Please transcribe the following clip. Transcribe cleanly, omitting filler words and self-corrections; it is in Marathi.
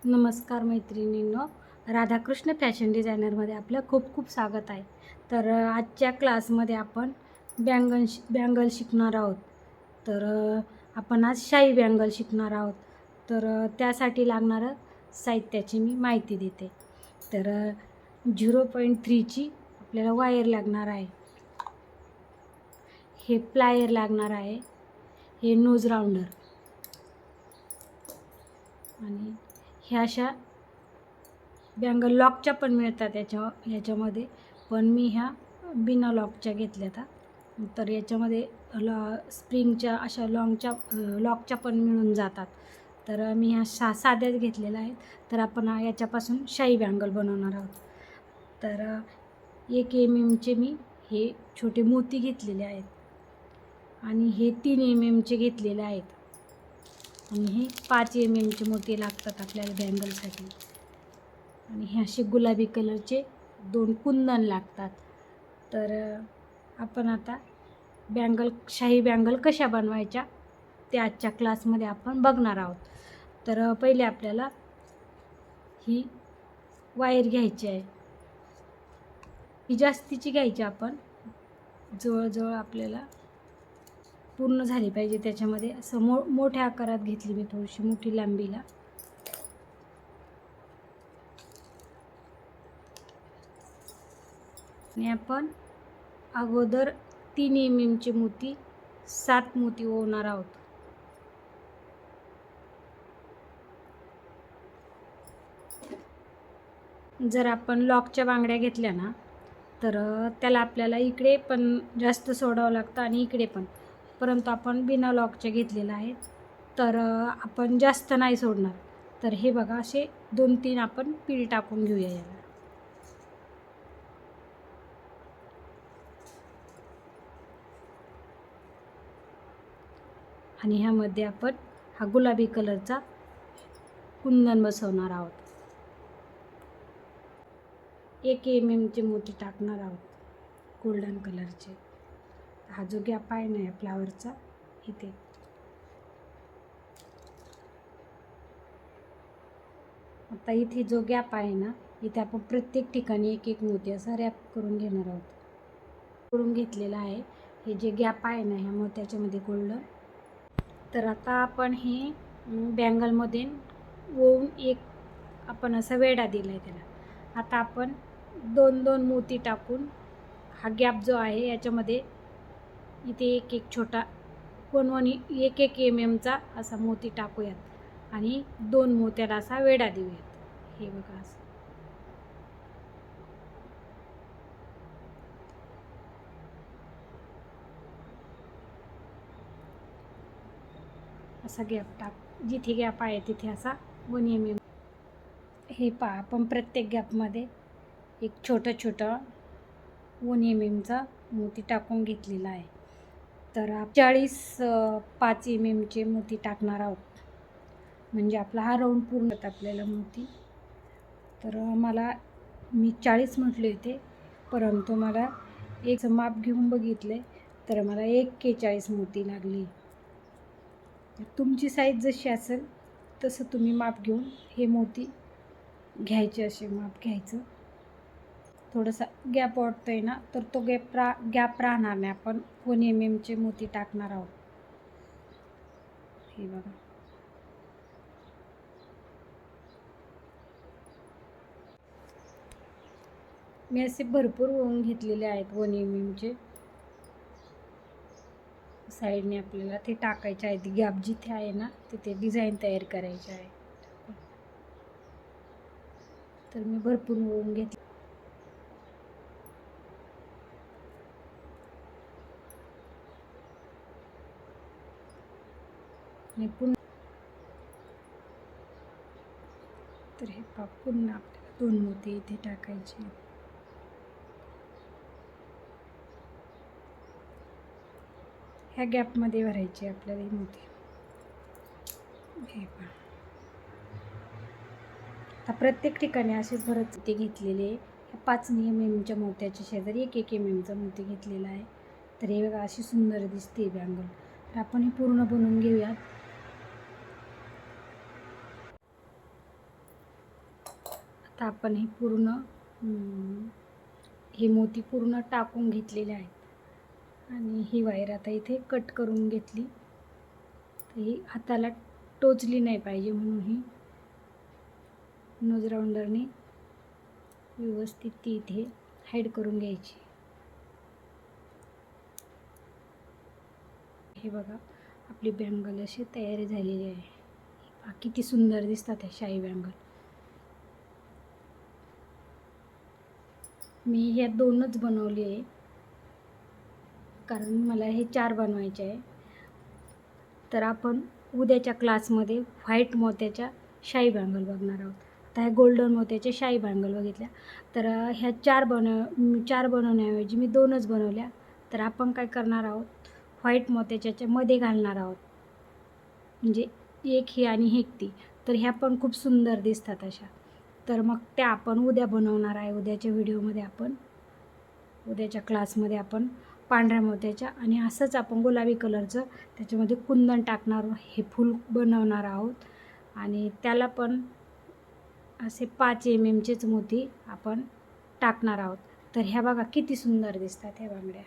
नमस्कार मैत्रिणींनो, राधाकृष्ण फॅशन डिझायनरमध्ये आपलं खूप खूप स्वागत आहे. तर आजच्या क्लासमध्ये आपण बँगल शिकणार आहोत. तर आपण आज शाही बँगल शिकणार आहोत. तर त्यासाठी लागणारं साहित्याची मी माहिती देते. तर 0.3ची आपल्याला वायर लागणार आहे. हे प्लायर लागणार आहे. हे नोज राऊंडर आणि ह्या अशा बँगल लॉकच्या पण मिळतात ह्याच्यामध्ये, पण मी ह्या बिना लॉकच्या घेतल्या आता. तर याच्यामध्ये स्प्रिंगच्या अशा लॉकच्या पण मिळून जातात. तर मी ह्या साध्याच घेतलेल्या आहेत. तर आपण याच्यापासून शाही बँगल बनवणार आहोत. तर 1 mm मी हे छोटे मोती घेतलेले आहेत आणि हे 3 mm घेतलेले आहेत आणि हे 5 mm मोती लागतात आपल्याला बँगलसाठी. आणि हे असे गुलाबी कलरचे 2 कुंदन लागतात. तर आपण आता शाही बँगल कशा बनवायच्या ते आजच्या क्लासमध्ये आपण बघणार आहोत. तर पहिले आपल्याला ही वायर घ्यायची आहे. ही जास्तीची घ्यायची आपण, जवळजवळ आपल्याला पूर्ण झाली पाहिजे त्याच्यामध्ये. असं मोठ्या आकारात घेतली मी, थोडीशी मोठी लांबीला. आणि आपण अगोदर 3 mm मोती 7 मोती ओवणार आहोत. जर आपण लॉकच्या बांगड्या घेतल्या ना, तर त्याला आपल्याला इकडे पण जास्त सोडावं लागतं आणि इकडे पण. परंतु आपण बिना लॉकच्या घेतलेलं आहे, तर आपण जास्त नाही सोडणार. तर हे बघा, असे 2-3 आपण पीळ टाकून घेऊया याला. आणि ह्यामध्ये आपण हा गुलाबी कलरचा कुंदन बसवणार आहोत. 1 mm मोती टाकणार आहोत गोल्डन कलरचे. हा जो गॅप आहे ना या फ्लावरचा, इथे आता इथे जो गॅप आहे ना, इथे आपण प्रत्येक ठिकाणी 1-1 मोती असा रॅप करून घेणार आहोत. करून घेतलेला आहे. हे जे गॅप आहे ना ह्या मोत्याच्यामध्ये गोल्डन, तर आता आपण हे बँगलमध्ये ओवून एक आपण असा वेढा दिला आहे त्याला. आता आपण 2-2 मोती टाकून हा गॅप जो आहे याच्यामध्ये इथे 1-1 छोटा 1-1 mm असा मोती टाकूयात आणि 2 मोत्याला असा वेढा देऊयात. हे बघा, असं असा गॅप टाक, जिथे गॅप आहे तिथे असा 1 mm. हे पहा, आपण प्रत्येक गॅपमध्ये एक छोटं 1 mm मोती टाकून घेतलेला आहे. तर 5 mm मोती टाकणार आहोत, म्हणजे आपला हा राऊंड पूर्ण आपल्याला मोती. तर मी 40 म्हटले होते, परंतु मला एक माप घेऊन बघितले तर मला 41 मोती लागली. तुमची साईज जशी असेल तसं तुम्ही माप घेऊन हे मोती घ्यायचे, असे माप घ्यायचं. थोडासा गॅप वाटतोय ना, तर तो गॅप राहणार नाही. आपण 1 mm मोती टाकणार आहोत. हे बघा, मी असे भरपूर ओवून घेतलेले आहेत 1 mm. साईडने आपल्याला ते टाकायचे आहेत. गॅप जिथे आहे ना तिथे डिझाईन तयार करायची आहे. तर मी भरपूर ओवून घेतले. आणि तर हे पुन्हा आपल्याला 2 मोती इथे टाकायचे. ह्या गॅपमध्ये भरायचे आपल्याला हे मोती. हे पहा, आता प्रत्येक ठिकाणी असे भरत ते घेतलेले 5 mm मोत्याच्या शेजारी 1-1 mm मोती घेतलेला आहे. तर हे बघा, अशी सुंदर दिसते बँगल. तर आपण हे पूर्ण बनवून घेऊयात. आता आपण हे पूर्ण हे मोती पूर्ण टाकून घेतलेले आहेत आणि ही वायर आता इथे कट करून घेतली. तर ही हाताला टोचली नाही पाहिजे म्हणून ही नोज राऊंडरने व्यवस्थित ती इथे हाईड करून घ्यायची. हे बघा आपली बँगल अशी तयारी झालेली आहे. किती सुंदर दिसतात हे शाई बँगल. मी ह्या 2च बनवली आहे कारण मला हे 4 बनवायचे आहे. तर आपण उद्याच्या क्लासमध्ये व्हाईट मोत्याच्या शाई बँगल बघणार आहोत. आता ह्या गोल्डन मोत्याच्या शाई बँगल बघितल्या. तर ह्या 4 बनवण्याऐवजी मी 2च बनवल्या. तर आपण काय करणार आहोत, व्हाईट मोत्याच्या मध्ये घालणार आहोत. म्हणजे एक ही आणि एक ती. तर ह्या पण खूप सुंदर दिसतात अशा. तर मग त्या आपण उद्या बनवणार आहे. उद्याच्या व्हिडिओमध्ये आपण उद्याच्या क्लासमध्ये आपण पांढऱ्या मोत्याच्या आणि असंच आपण गुलाबी कलरचं त्याच्यामध्ये कुंदन टाकणार, हे फूल बनवणार आहोत. आणि त्याला पण असे 5 mmचेच मोती आपण टाकणार आहोत. तर ह्या बघा किती सुंदर दिसतात ह्या बांगड्या.